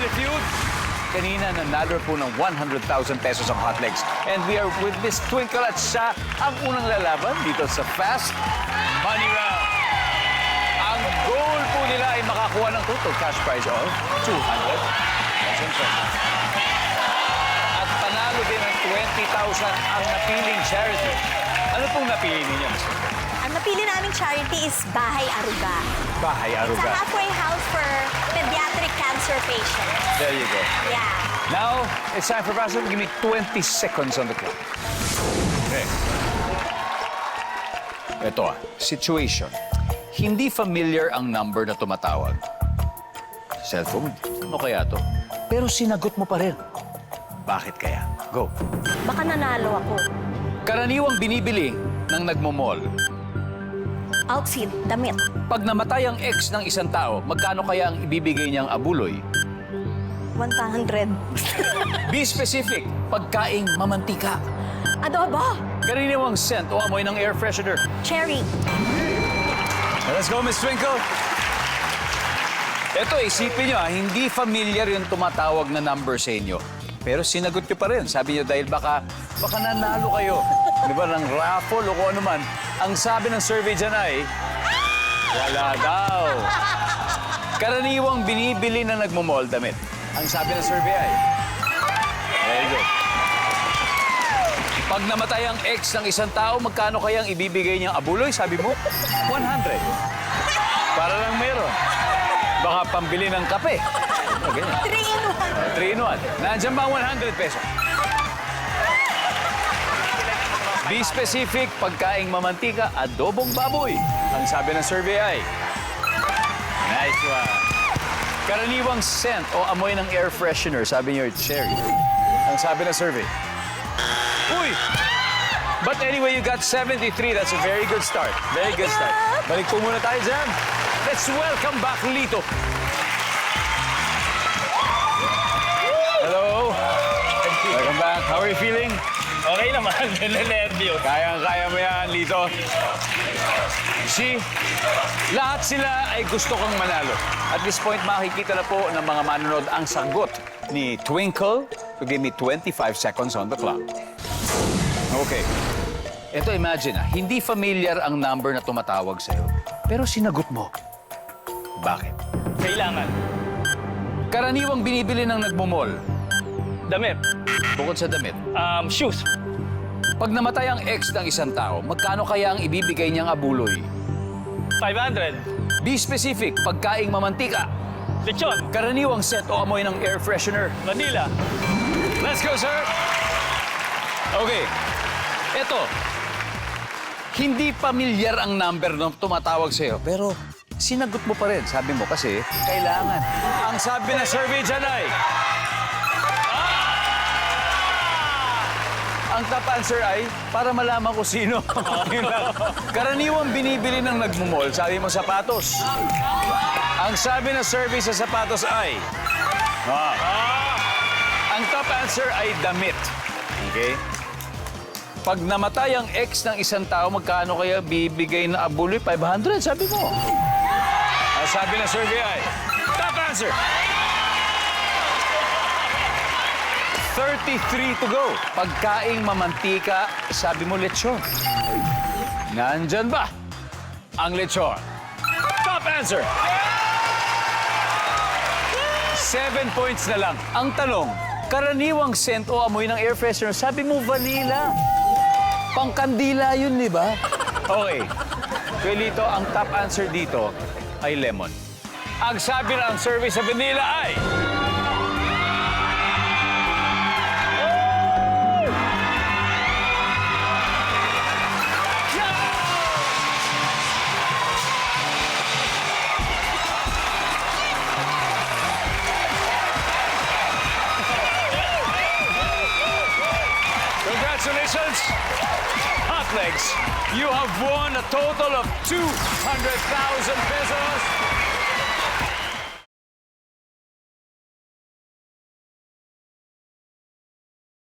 Family Feud. Kanina, nanalo po ng 100,000 pesos ang Hot Legs. And we are with Miss Twinkle at siya ang unang lalaban dito sa Fast Money Round. Ang goal po nila ay makakuha ng total cash prize of 200,000 pesos. At panalo din ng 20,000 ang napiling charity. Ano pong napili ninyo, Miss Twinkle? Ang napili naming charity is Bahay Aruga. Bahay It's a Aruga. halfway house for pediatric cancer patients. There you go. Yeah. Now, it's time for Basil to give me 20 seconds on the clock. Okay. Ito situation. Hindi familiar ang number na tumatawag. Cellphone, ano kaya to? Pero sinagot mo pa rin. Bakit kaya? Go. Baka nanalo ako. Karaniwang binibili ng nagmamall. Outfit, damit. Pag namatay ang ex ng isang tao, magkano kaya ang ibibigay niyang abuloy? 100. Be specific. Pagkaing mamantika. Adobo. Karaniwang scent o amoy ng air freshener. Cherry. Let's go, Miss Twinkle. Ito, isipin nyo, hindi familiar yung tumatawag na number sa inyo. Pero sinagot nyo pa rin. Sabi nyo dahil baka nanalo kayo. Di ba, ng raffle o kung ano man. Ang sabi ng survey dyan ay, wala daw. Karaniwang binibili na nagmamall damit. Ang sabi ng survey ay, very good. Pag namatay ang ex ng isang tao, magkano kayang ibibigay niyang abuloy? Sabi mo, 100. Para lang meron. Baka pambili ng kape. Okay. 3 in 1. 3 in 1. Nandiyan ba ang 100 pesos? Be specific, pagkaing mamantika, adobong baboy. Ang sabi ng survey ay, nice one. Karaniwang scent o amoy ng air freshener, sabi niyo, cherry. Ang sabi ng survey, uy! But anyway, you got 73. That's a very good start. Very good start. Balik po muna tayo dyan. Let's welcome back Lito. Hello. Welcome back. How are you feeling? Okay naman, nile-nervyo. Kayang-kaya mo yan, Lito. See, lahat sila ay gusto kang manalo. At this point, makikita na po ng mga manonood ang sagot ni Twinkle to give me 25 seconds on the clock. Okay. Ito, imagine hindi familiar ang number na tumatawag sa'yo. Pero sinagot mo. Bakit? Kailangan. Karaniwang binibili ng nagmamall. Damit. Bukod sa damit. Shoes. Pag namatay ang ex ng isang tao, magkano kaya ang ibibigay niyang abuloy? 500. Be specific, pagkaing mamantika. Lechon. Karaniwang scent o amoy ng air freshener. Vanilla. Let's go, sir! Okay. Ito. Hindi pamilyar ang number na tumatawag sa'yo, pero sinagot mo pa rin. Sabi mo kasi, kailangan. Ang sabi na survey dyan ay... Ang top answer ay, para malaman ko sino. Karaniwang binibili ng nagmamall, sabi mo sapatos. Ang sabi na survey sa sapatos ay... Ang top answer ay damit. Okay? Pag namatay ang ex ng isang tao, magkano kaya bibigay na abuloy? 500, sabi mo. Ang sabi na survey ay... Top answer! 33 to go. Pagkaing mamantika, sabi mo lechon. Nandyan ba ang lechon? Top answer! 7 points na lang. Ang tanong, karaniwang scent o amoy ng air freshener, sabi mo vanilla. Pangkandila yun, di ba? Okay. Kaya Lito, ang top answer dito ay lemon. Ang sabi ng survey sa vanilla ay... Congratulations, Hot Legs. You have won a total of 200,000 pesos.